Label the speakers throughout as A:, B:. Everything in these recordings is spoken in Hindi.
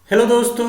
A: हेलो दोस्तों,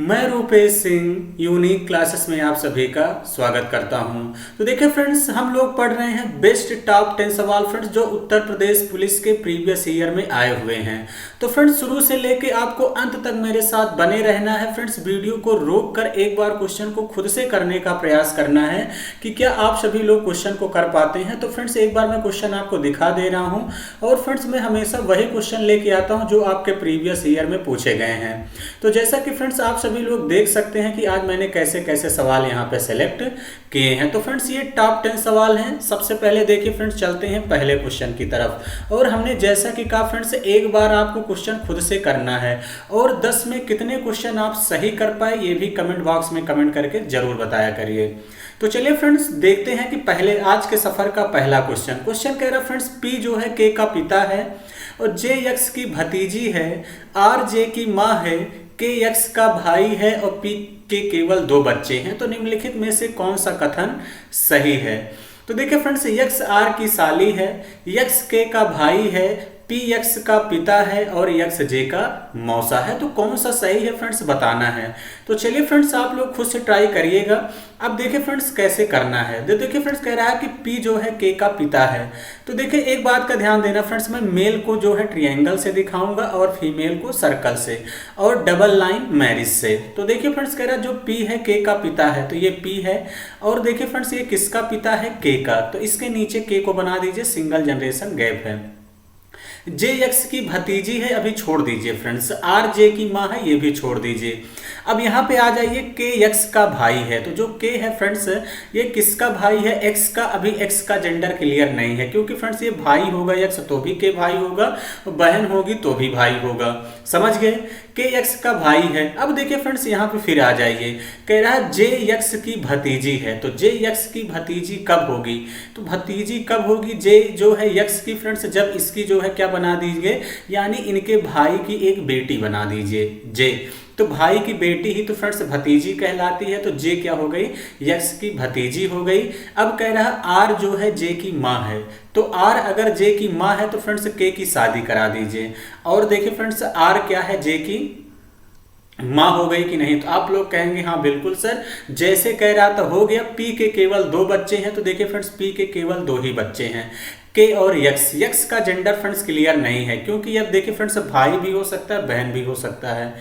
A: मैं रूपेश सिंह यूनिक क्लासेस में आप सभी का स्वागत करता हूं। तो देखिए फ्रेंड्स, हम लोग पढ़ रहे हैं बेस्ट टॉप 10 सवाल फ्रेंड्स जो उत्तर प्रदेश पुलिस के प्रीवियस ईयर में आए हुए हैं। तो फ्रेंड्स, शुरू से लेके आपको अंत तक मेरे साथ बने रहना है। फ्रेंड्स, वीडियो को रोक कर एक बार क्वेश्चन को खुद से करने का प्रयास करना है कि क्या आप सभी लोग क्वेश्चन को कर पाते हैं। तो फ्रेंड्स, एक बार मैं क्वेश्चन आपको दिखा दे रहा हूँ और फ्रेंड्स मैं हमेशा वही क्वेश्चन लेके आता हूँ जो आपके प्रीवियस ईयर में पूछे गए हैं। तो जैसा कि फ्रेंड्स आप सभी लोग देख सकते हैं कि आज मैंने कैसे कैसे सवाल यहाँ पे सेलेक्ट किए हैं। तो फ्रेंड्स, ये टॉप 10 सवाल हैं। सबसे पहले देखिए फ्रेंड्स, चलते हैं पहले क्वेश्चन की तरफ। और हमने जैसा कि कहा फ्रेंड्स, एक बार आपको क्वेश्चन खुद से करना है और 10 में कितने क्वेश्चन आप सही कर पाए ये भी कमेंट बॉक्स में कमेंट करके जरूर बताया करिए। तो चलिए फ्रेंड्स, देखते हैं कि पहले आज के सफर का पहला क्वेश्चन कह रहा है फ्रेंड्स, पी जो है के का पिता है और जे यक्स की भतीजी है, आर जे की माँ है, के यक्स का भाई है और पी के केवल 2 बच्चे हैं। तो निम्नलिखित में से कौन सा कथन सही है। तो देखिए फ्रेंड्स, यक्स आर की साली है, यक्स के का भाई है, पी यक्स का पिता है और यक्स जे का मौसा है। तो कौन सा सही है फ्रेंड्स, बताना है। तो चलिए फ्रेंड्स, आप लोग खुद से ट्राई करिएगा। अब देखिए फ्रेंड्स कैसे करना है। देखिए फ्रेंड्स, कह रहा है कि पी जो है के का पिता है। तो देखिए एक बात का ध्यान देना फ्रेंड्स, मैं मेल को जो है ट्रायंगल से दिखाऊंगा और फीमेल को सर्कल से और डबल लाइन मैरिज से। तो देखिए फ्रेंड्स, कह रहा है जो पी है के का पिता है, तो ये पी है। और देखिए फ्रेंड्स, ये किसका पिता है, के का। तो इसके नीचे के को बना दीजिए, सिंगल जनरेशन गैप है। जे एक्स की भतीजी है, अभी छोड़ दीजिए फ्रेंड्स। आर जे की माँ है, ये भी छोड़ दीजिए। अब यहाँ पे आ जाइए, के एक्स का भाई है। तो जो के है फ्रेंड्स, ये किसका भाई है, एक्स का। अभी एक्स का जेंडर क्लियर नहीं है क्योंकि फ्रेंड्स ये भाई होगा एक्स तो भी के भाई होगा, बहन होगी तो भी भाई होगा। समझ गए, के एक्स का भाई है। अब देखिए फ्रेंड्स, यहाँ पे फिर आ जाइए, कह रहा है जे एक्स की भतीजी है। तो जे एक्स की भतीजी कब होगी, तो भतीजी कब होगी, जे जो है यक्स की फ्रेंड्स, जब इसकी जो है क्या बना दीजिए, यानी इनके भाई की एक बेटी बना दीजिए जे। तो भाई की बेटी ही तो फ्रेंड्स भतीजी कहलाती है। तो जे क्या हो गई, यक्स की भतीजी हो गई। अब कह रहा है आर जो है जे की माँ है। तो आर अगर जे की माँ है तो फ्रेंड्स के की शादी करा दीजिए। और देखिए फ्रेंड्स, आर क्या है, जे की माँ हो गई कि नहीं। तो आप लोग कहेंगे हाँ बिल्कुल सर, जैसे कह रहा था हो गया। पी के केवल 2 बच्चे हैं। तो देखिए फ्रेंड्स, पी के केवल 2 ही बच्चे हैं। के और यक्स, यक्स का जेंडर फ्रेंड्स क्लियर नहीं है क्योंकि अब देखिए फ्रेंड्स, भाई भी हो सकता है, बहन भी हो सकता है।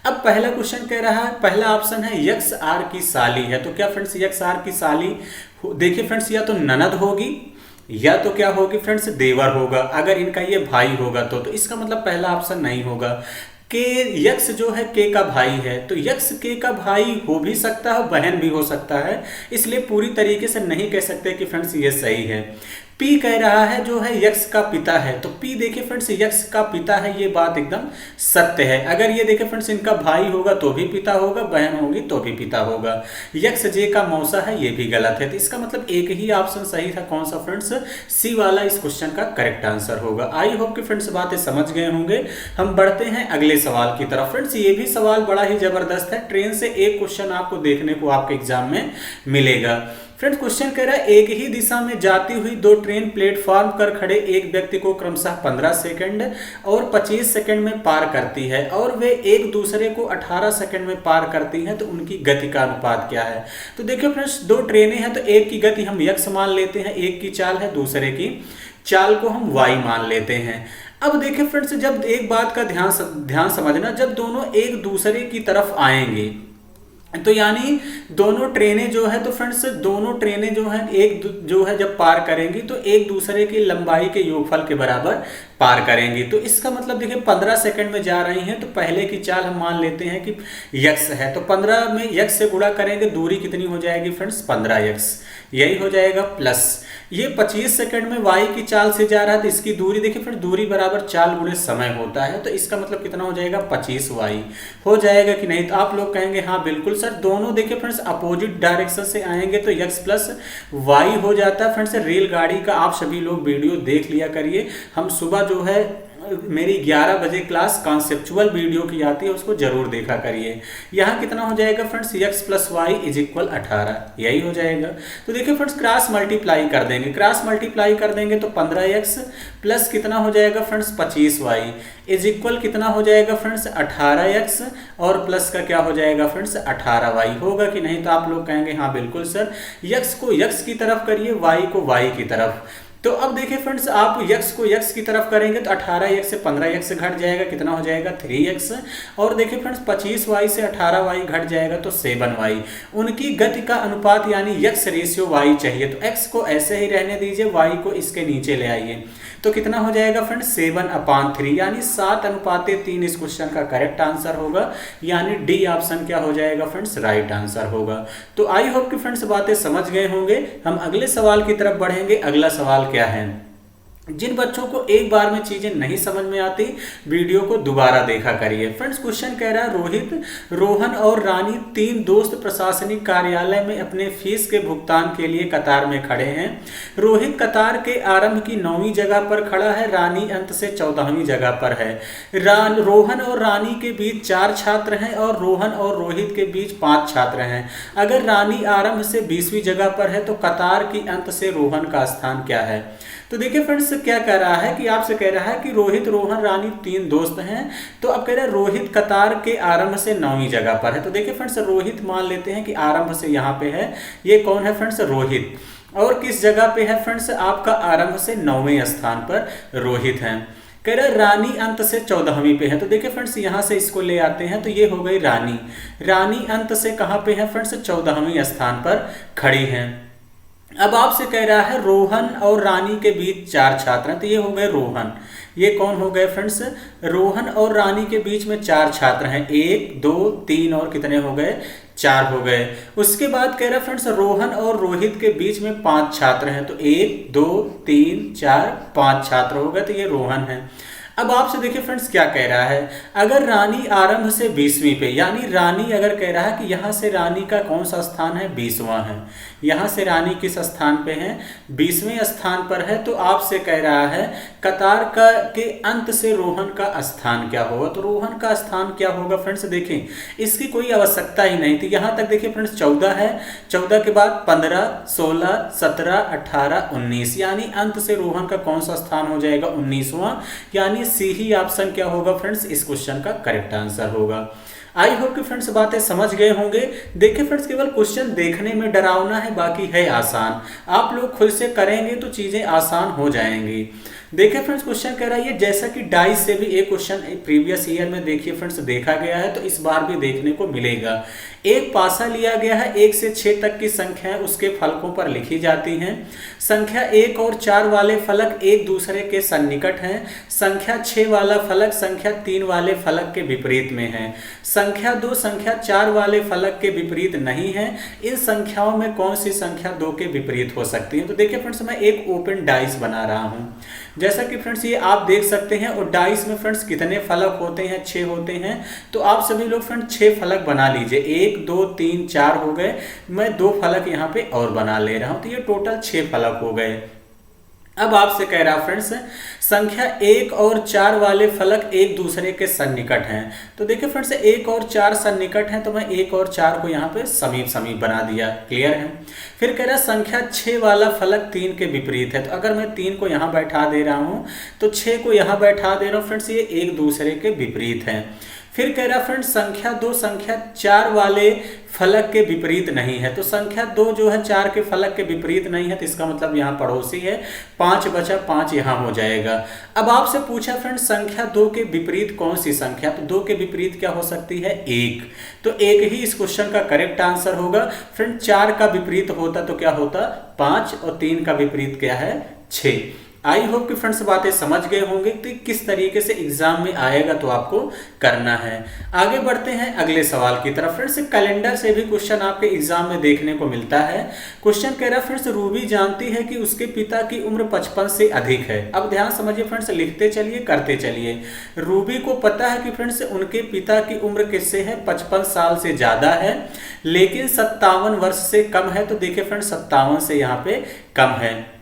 A: अब पहला क्वेश्चन कह रहा है, पहला ऑप्शन है यक्स आर की साली है। तो क्या फ्रेंड्स, यक्स आर की साली देखिए फ्रेंड्स, या तो ननद होगी या तो क्या होगी फ्रेंड्स, देवर होगा। अगर इनका ये भाई होगा तो इसका मतलब पहला ऑप्शन नहीं होगा। के यक्स जो है के का भाई है। तो यक्स के का भाई हो भी सकता है, बहन भी हो सकता है, इसलिए पूरी तरीके से नहीं कह सकते कि फ्रेंड्स ये सही है। पी कह रहा है जो है यक्स का पिता है। तो पी देखिए फ्रेंड्स, यक्स का पिता है, ये बात एकदम सत्य है। अगर ये देखिए फ्रेंड्स, इनका भाई होगा तो भी पिता होगा, बहन होगी तो भी पिता होगा। यक्स जे का मौसा है, ये भी गलत है। तो इसका मतलब एक ही ऑप्शन सही था, कौन सा फ्रेंड्स, सी वाला इस क्वेश्चन का करेक्ट आंसर होगा। आई होप कि फ्रेंड्स बातें समझ गए होंगे। हम बढ़ते हैं अगले सवाल की तरफ। फ्रेंड्स, ये भी सवाल बड़ा ही जबरदस्त है। ट्रेन से एक क्वेश्चन आपको देखने को आपके एग्जाम में मिलेगा। फ्रेंड्स, क्वेश्चन कह रहा है एक ही दिशा में जाती हुई 2 ट्रेन प्लेटफॉर्म पर खड़े एक व्यक्ति को क्रमशः 15 सेकंड और 25 सेकंड में पार करती है और वे एक दूसरे को 18 सेकंड में पार करती हैं। तो उनकी गति का अनुपात क्या है। तो देखिए फ्रेंड्स, 2 ट्रेनें हैं तो एक की गति हम यक्स मान लेते हैं, एक की चाल है, दूसरे की चाल को हम वाई मान लेते हैं। अब देखिए फ्रेंड्स, जब एक बात का ध्यान समझना, जब दोनों एक दूसरे की तरफ आएंगे तो यानी दोनों ट्रेनें जो है, तो फ्रेंड्स दोनों ट्रेनें जो है एक जो है जब पार करेंगी तो एक दूसरे की लंबाई के योगफल के बराबर पार करेंगी। तो इसका मतलब देखिए 15 सेकंड में जा रही हैं तो पहले की चाल हम मान लेते हैं कि यक्स है। तो 15 में यक्स से गुणा करेंगे, दूरी कितनी हो जाएगी फ्रेंड्स, 15 यक्स, यही हो जाएगा। प्लस ये 25 सेकंड में वाई की चाल से जा रहा है तो इसकी दूरी देखिए फिर दूरी बराबर चाल गुणे समय होता है। तो इसका मतलब कितना हो जाएगा, 25 वाई हो जाएगा कि नहीं। तो आप लोग कहेंगे हाँ बिल्कुल सर, दोनों देखिए फ्रेंड्स अपोजिट डायरेक्शन से आएंगे तो यक्स प्लस वाई हो जाता है। फ्रेंड्स, रेलगाड़ी का आप सभी लोग वीडियो देख लिया करिए। हम सुबह जो है मेरी 11 बजे क्लास कॉन्सेप्चुअल वीडियो की आती है, उसको जरूर देखा करिए। यहाँ कितना हो जाएगा friends, x plus y is equal 18, यही हो जाएगा। तो देखिए फ्रेंड्स क्रॉस मल्टीप्लाई कर देंगे, क्रॉस मल्टीप्लाई कर देंगे तो 15x प्लस कितना हो जाएगा फ्रेंड्स 25y इज इक्वल कितना हो जाएगा फ्रेंड्स 18x और प्लस का क्या हो जाएगा फ्रेंड्स 18y होगा कि नहीं। तो आप लोग कहेंगे हाँ बिल्कुल सर, x को x की तरफ करिए, y को y की तरफ। तो अब देखिए फ्रेंड्स आप x को x की तरफ करेंगे तो 18x से 15x घट जाएगा, कितना हो जाएगा 3x। और देखिए फ्रेंड्स 25y से 18y घट जाएगा तो 7y। उनकी गति का अनुपात यानी x रेशियो y चाहिए, तो x को ऐसे ही रहने दीजिए, y को इसके नीचे ले आइए। तो कितना हो जाएगा फ्रेंड्स 7/3 यानी 7:3 इस क्वेश्चन का करेक्ट आंसर होगा, यानी डी ऑप्शन क्या हो जाएगा फ्रेंड्स राइट आंसर होगा। तो आई होप कि फ्रेंड्स बातें समझ गए होंगे। हम अगले सवाल की तरफ बढ़ेंगे। अगला सवाल क्या है, जिन बच्चों को एक बार में चीजें नहीं समझ में आती वीडियो को दोबारा देखा करिए। फ्रेंड्स क्वेश्चन कह रहा है रोहित, रोहन और रानी 3 दोस्त प्रशासनिक कार्यालय में अपने फीस के भुगतान के लिए कतार में खड़े हैं। रोहित कतार के आरंभ की 9वीं जगह पर खड़ा है, रानी अंत से 14वीं जगह पर है। रोहन और रानी के बीच 4 छात्र हैं और रोहन और रोहित के बीच 5 छात्र हैं। अगर रानी आरंभ से 20वीं जगह पर है तो कतार की अंत से रोहन का स्थान क्या है। तो देखिए फ्रेंड्स क्या कह रहा है कि आपसे कह रहा है कि रोहित, रोहन, रानी 3 दोस्त हैं। तो अब कह रहा है रोहित कतार के आरंभ से 9वीं जगह पर है। तो देखिए फ्रेंड्स रोहित मान लेते हैं कि आरंभ से यहाँ पे है, ये कौन है फ्रेंड्स रोहित। और किस जगह पे है फ्रेंड्स, आपका आरंभ से 9वें स्थान पर रोहित है। कह रहा है रानी अंत से 14वीं पे है। तो देखिए फ्रेंड्स यहाँ से इसको ले आते हैं तो ये हो गई रानी। रानी अंत से कहाँ पे है फ्रेंड्स 14वीं स्थान पर खड़ी है। अब आपसे कह रहा है रोहन और रानी के बीच 4 छात्र हैं, तो ये हो गए रोहन। ये कौन हो गए फ्रेंड्स, रोहन और रानी के बीच में 4 छात्र हैं, 1 2 3 और कितने हो गए 4 हो गए। उसके बाद कह रहा है फ्रेंड्स रोहन और रोहित के बीच में 5 छात्र हैं, तो 1 2 3 4 5 छात्र हो गए, तो ये रोहन है। अब आपसे देखिए फ्रेंड्स क्या कह रहा है, अगर रानी आरंभ से 20वीं पे, यानी रानी अगर कह रहा है कि यहाँ से रानी का कौन सा स्थान है 20वां है, यहाँ से रानी किस स्थान पे है 20वें स्थान पर है। तो आपसे कह रहा है कतार का के अंत से रोहन का स्थान क्या होगा। तो रोहन का स्थान क्या होगा फ्रेंड्स, देखें इसकी कोई आवश्यकता ही नहीं थी। यहाँ तक देखिए फ्रेंड्स 14 है, 14 के बाद 15 16 17 18 19, यानी अंत से रोहन का कौन सा स्थान हो जाएगा 19वां, यानी सी ही ऑप्शन क्या होगा फ्रेंड्स इस क्वेश्चन का करेक्ट आंसर होगा। आई होप कि फ्रेंड्स बातें समझ गए होंगे। देखिए फ्रेंड्स केवल क्वेश्चन देखने में डरावना है, बाकी है आसान। आप लोग खुद से करेंगे तो चीजें आसान हो जाएंगी। देखिए फ्रेंड्स क्वेश्चन कह रहा है ये जैसा कि डाइस से भी एक क्वेश्चन प्रीवियस ईयर में देखिए फ्रेंड्स देखा गया है, तो इस बार भी देखने को मिलेगा। एक पासा लिया गया है, 1 से 6 तक की संख्या उसके फलकों पर लिखी जाती हैं। संख्या 1 और 4 वाले फलक एक दूसरे के सन्निकट हैं। संख्या 6 वाला फलक संख्या 3 वाले फलक के विपरीत में है। संख्या 2 संख्या 4 वाले फलक के विपरीत नहीं है। इन संख्याओं में कौन सी संख्या 2 के विपरीत हो सकती है। तो देखिए फ्रेंड्स मैं एक ओपन डाइस बना रहा हूँ, जैसा कि फ्रेंड्स ये आप देख सकते हैं। और डाइस में फ्रेंड्स कितने फलक होते हैं 6 होते हैं। तो आप सभी लोग फ्रेंड्स 6 फलक बना लीजिए, 1 2 3 4 हो गए। मैं 2 फलक यहाँ पे और बना ले रहा हूँ, तो ये टोटल 6 फलक हो गए। अब आपसे कह रहा फ्रेंड्स संख्या 1 और 4 वाले फलक एक दूसरे के सन्निकट हैं। तो देखिए फ्रेंड्स 1 और 4 सन्निकट हैं, तो मैं 1 और 4 को यहाँ पे समीप समीप बना दिया। क्लियर है। फिर कह रहा संख्या 6 वाला फलक 3 के विपरीत है। तो अगर मैं 3 को यहाँ बैठा दे रहा हूँ तो 6 को यहाँ बैठा दे रहा हूँ फ्रेंड्स, ये एक दूसरे के विपरीत हैं। फिर कह रहा फ्रेंड्स संख्या 2 संख्या 4 वाले फलक के विपरीत नहीं है। तो संख्या 2 जो है 4 के फलक के विपरीत नहीं है, तो इसका मतलब यहाँ पड़ोसी है। 5 बचा, 5 यहाँ हो जाएगा। अब आपसे पूछा फ्रेंड्स संख्या 2 के विपरीत कौन सी संख्या, तो 2 के विपरीत क्या हो सकती है 1। तो 1 ही इस क्वेश्चन का करेक्ट आंसर होगा। फ्रेंड 4 का विपरीत होता तो क्या होता 5, और 3 का विपरीत क्या है 6। आई होप कि फ्रेंड्स बातें समझ गए होंगे कि किस तरीके से एग्जाम में आएगा तो आपको करना है। आगे बढ़ते हैं अगले सवाल की तरफ। फ्रेंड्स कैलेंडर से भी क्वेश्चन आपके एग्जाम में देखने को मिलता है। क्वेश्चन कह रहा है फ्रेंड्स रूबी जानती है कि उसके पिता की उम्र 55 से अधिक है। अब ध्यान समझिए फ्रेंड्स, लिखते चलिए करते चलिए। रूबी को पता है कि फ्रेंड्स उनके पिता की उम्र किससे है 55 साल से ज्यादा है, लेकिन 57 वर्ष से कम है। तो देखिए फ्रेंड्स 57 से यहाँ पे कम है।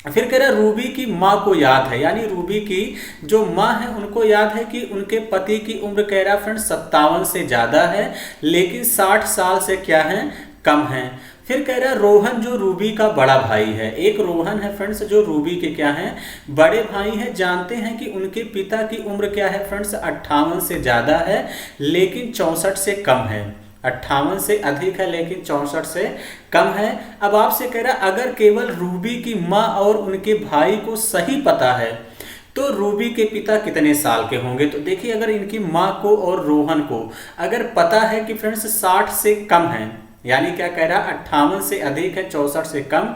A: फिर कह रहा है रूबी की माँ को याद है, यानी रूबी की जो माँ है उनको याद है कि उनके पति की उम्र कह रहा है फ्रेंड्स 57 से ज़्यादा है लेकिन 60 साल से क्या है, कम है। फिर कह रहा है रोहन जो रूबी का बड़ा भाई है, एक रोहन है फ्रेंड्स जो रूबी के क्या है, बड़े भाई हैं, जानते हैं कि उनके पिता की उम्र क्या है फ्रेंड्स 58 से ज़्यादा है लेकिन 64 से कम है। 58 से अधिक है लेकिन 64 से कम है। अब आपसे कह रहा है अगर केवल रूबी की माँ और उनके भाई को सही पता है तो रूबी के पिता कितने साल के होंगे। तो देखिए अगर इनकी माँ को और रोहन को अगर पता है कि फ्रेंड्स 60 से कम है, यानी क्या कह रहा है 58 से अधिक है 64 से कम,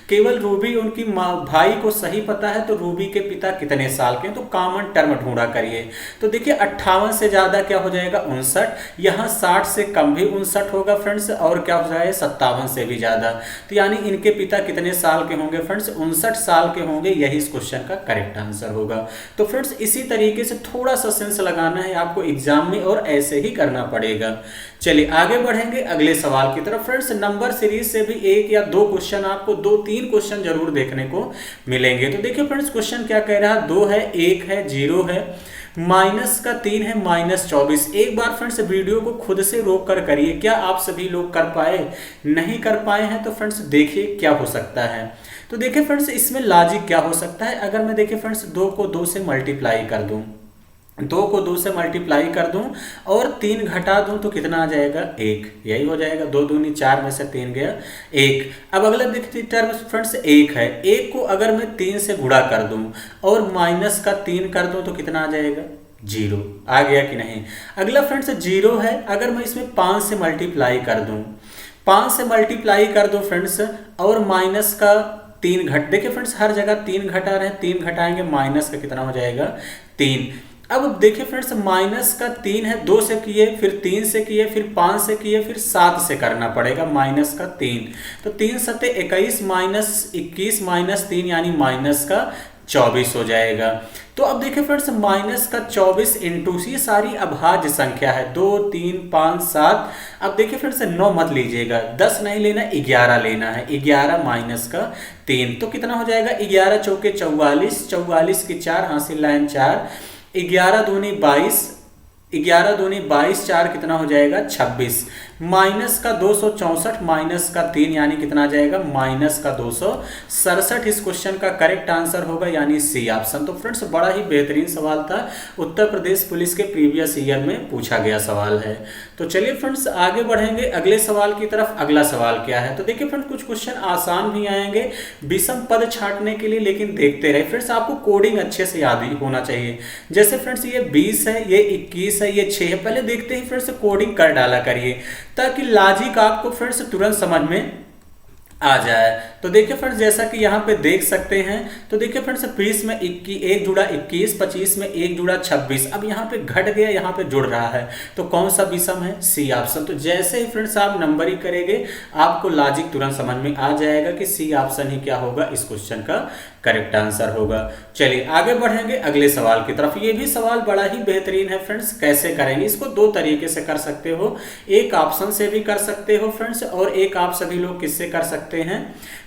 A: केवल रूबी उनकी भाई को सही पता है तो रूबी के पिता कितने साल के हैं, तो कॉमन टर्म ढूंढा करिए। तो देखिए 58 से ज़्यादा क्या हो जाएगा 59, यहाँ 60 से कम भी 59 होगा फ्रेंड्स, और क्या हो जाएगा 57 से भी ज़्यादा, तो यानी इनके पिता कितने साल के होंगे फ्रेंड्स 59 साल के होंगे, यही इस क्वेश्चन का करेक्ट आंसर होगा। तो फ्रेंड्स इसी तरीके से थोड़ा सा सेंस लगाना है आपको एग्जाम में और ऐसे ही करना पड़ेगा। चलिए आगे बढ़ेंगे अगले सवाल की तरफ। फ्रेंड्स नंबर सीरीज से भी एक या दो क्वेश्चन आपको 2-3 क्वेश्चन जरूर देखने को मिलेंगे। तो देखिए फ्रेंड्स क्वेश्चन क्या कह रहा है, 2 है, 1 है, 0 है, माइनस का 3 है, -24। एक बार फ्रेंड्स वीडियो को खुद से रोक कर करिए, क्या आप सभी लोग कर पाए, नहीं कर पाए हैं तो फ्रेंड्स देखिए क्या हो सकता है। तो देखिए फ्रेंड्स इसमें लॉजिक क्या हो सकता है, अगर मैं देखिए फ्रेंड्स 2 को 2 से मल्टीप्लाई कर दूं, 2 को 2 से मल्टीप्लाई कर दूं और 3 घटा दूं तो कितना आ जाएगा 1, यही हो जाएगा। 2 दूनी 4 में से 3 गया 1। अब अगला देखते टर्म फ्रेंड्स 1 है, 1 को अगर मैं 3 से गुणा कर दूं और माइनस का 3 कर दूं तो कितना आ जाएगा 0, आ गया कि नहीं। अगला फ्रेंड्स 0 है, अगर मैं इसमें 5 से मल्टीप्लाई कर दूं, 5 से मल्टीप्लाई कर दूं फ्रेंड्स और माइनस का 3 घट, देखिए फ्रेंड्स हर जगह 3 घटा रहे हैं, 3 घटाएंगे माइनस का कितना हो जाएगा 3। अब देखिए फ्रेंड्स माइनस का 3 है, 2 से किए, फिर 3 से किए, फिर 5 से किए, फिर 7 से करना पड़ेगा माइनस का 3। तो 3 सते 21 माइनस 21 माइनस 3 यानी माइनस का 24 हो जाएगा। तो अब देखिए फ्रेंड्स माइनस का 24 इंटू, ये सारी अभाज्य संख्या है, 2 3 5 7। अब देखिए फ्रेंड्स 9 मत लीजिएगा, 10 नहीं लेना, 11 लेना है, 11 माइनस का 3 तो कितना हो जाएगा 11 चौके 44, 44 की 4 हासिल लाइन 4, 11 दूनी 22, 11 दूनी 22, 4 कितना हो जाएगा 26, माइनस का 264 माइनस का 3 यानी कितना आ जाएगा माइनस का 267। इस क्वेश्चन का करेक्ट आंसर होगा यानी सी ऑप्शन। तो फ्रेंड्स बड़ा ही बेहतरीन सवाल था, उत्तर प्रदेश पुलिस के प्रीवियस ईयर में पूछा गया सवाल है। तो चलिए फ्रेंड्स आगे बढ़ेंगे अगले सवाल की तरफ। अगला सवाल क्या है, तो देखिए फ्रेंड्स कुछ क्वेश्चन आसान भी आएंगे विषम पद छांटने के लिए, लेकिन देखते रहे फ्रेंड्स, आपको कोडिंग अच्छे से याद होना चाहिए। जैसे फ्रेंड्स ये 20 है, ये 21 है, ये 6 है, पहले देखते ही फ्रेंड्स कोडिंग कर डाला करिए ताकि लॉजिक आपको फ्रेंड्स तुरंत समझ में आ जाए। तो देखिए फ्रेंड्स जैसा कि यहाँ पे देख सकते हैं, तो देखिए फ्रेंड्स 20 में 1 जुड़ा 21, 25 में 1 जुड़ा 26। अब यहाँ पे घट गया, यहाँ पे जुड़ रहा है, तो कौन सा विषम है, सी ऑप्शन। तो जैसे ही फ्रेंड्स आप नंबरिंग करेंगे आपको लॉजिक तुरंत समझ में आ जाएगा कि सी ऑप्शन ही क्या होगा, इस क्वेश्चन का करेक्ट आंसर होगा। चलिए आगे बढ़ेंगे अगले सवाल की तरफ। ये भी सवाल बड़ा ही बेहतरीन है फ्रेंड्स, कैसे करेंगे इसको, 2 तरीके से कर सकते हो, एक ऑप्शन से भी कर सकते हो फ्रेंड्स, और एक आप सभी लोग किससे कर सकते हैं,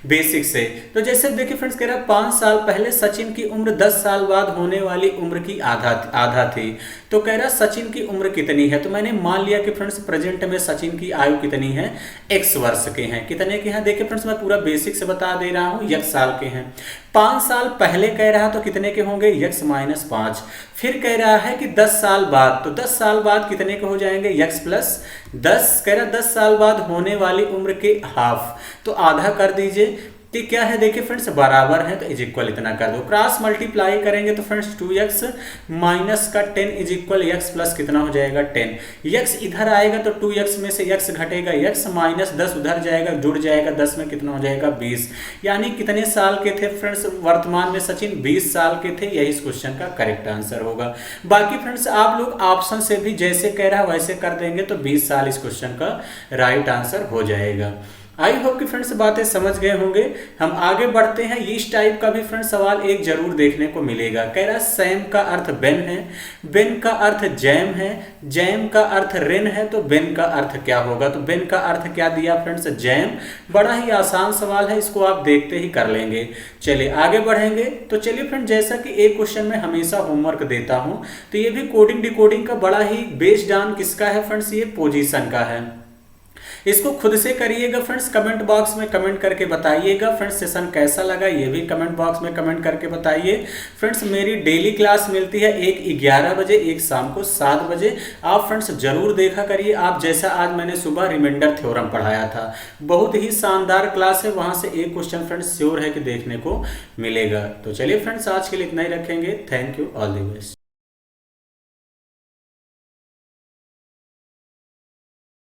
A: बेसिक से। तो जैसे देखिए फ्रेंड्स कह रहा है 5 साल पहले सचिन की उम्र 10 साल बाद होने वाली उम्र की आधा थी। तो कह रहा सचिन की उम्र कितनी है, तो मैंने मान लिया कि फ्रेंड्स प्रेजेंट में सचिन की आयु कितनी है, x वर्ष के हैं। कितने के हैं, देखिए फ्रेंड्स मैं पूरा बेसिक से बता दे रहा हूं, x साल के हैं। 5 साल पहले कह रहा तो कितने के होंगे, x - 5। फिर कह रहा है कि 10 साल बाद, तो 10 साल बाद कितने के हो जाएंगे, x + 10। कह रहा 10 साल बाद होने वाली उम्र के हाफ, तो आधा कर दीजिए। तो क्या है, देखिए फ्रेंड्स बराबर है तो इज इक्वल इतना कर दो, क्रॉस मल्टीप्लाई करेंगे तो फ्रेंड्स 2x माइनस का 10 इज इक्वल x प्लस कितना हो जाएगा 10। x इधर आएगा तो 2x में से x घटेगा, x माइनस 10 उधर जाएगा, जुड़ जाएगा 10 में कितना हो जाएगा 20। यानी कितने साल के थे फ्रेंड्स वर्तमान में सचिन, 20 साल के थे, यही इस क्वेश्चन का करेक्ट आंसर होगा। बाकी फ्रेंड्स आप लोग ऑप्शन से भी जैसे कह रहा है वैसे कर देंगे तो 20 साल इस क्वेश्चन का राइट आंसर हो जाएगा। आई होप कि फ्रेंड्स बातें समझ गए होंगे। हम आगे बढ़ते हैं। इस टाइप का भी फ्रेंड्स सवाल एक जरूर देखने को मिलेगा। कह रहा है सैम का अर्थ बेन है, बेन का अर्थ जैम है, जैम का अर्थ रेन है, तो बेन का अर्थ क्या होगा? तो बेन का अर्थ क्या दिया फ्रेंड्स? जैम। बड़ा ही आसान सवाल है, इसको आप देखते ही कर लेंगे। चलिए आगे बढ़ेंगे। तो चलिए फ्रेंड, जैसा कि एक क्वेश्चन में हमेशा होमवर्क देता हूं, तो ये भी कोडिंग डिकोडिंग का बड़ा ही बेस्ड ऑन किसका है फ्रेंड्स? ये पोजीशन का है। इसको खुद से करिएगा फ्रेंड्स, कमेंट बॉक्स में कमेंट करके बताइएगा। फ्रेंड्स सेशन कैसा लगा ये भी कमेंट बॉक्स में कमेंट करके बताइए। फ्रेंड्स मेरी डेली क्लास मिलती है, एक 11 बजे, एक शाम को 7 बजे। आप फ्रेंड्स जरूर देखा करिए। आप जैसा आज मैंने सुबह रिमाइंडर थ्योरम पढ़ाया था, बहुत ही शानदार क्लास है, वहां से एक क्वेश्चन फ्रेंड्स श्योर है कि देखने को मिलेगा। तो चलिए फ्रेंड्स आज के लिए इतना ही रखेंगे। Thank you, all the best.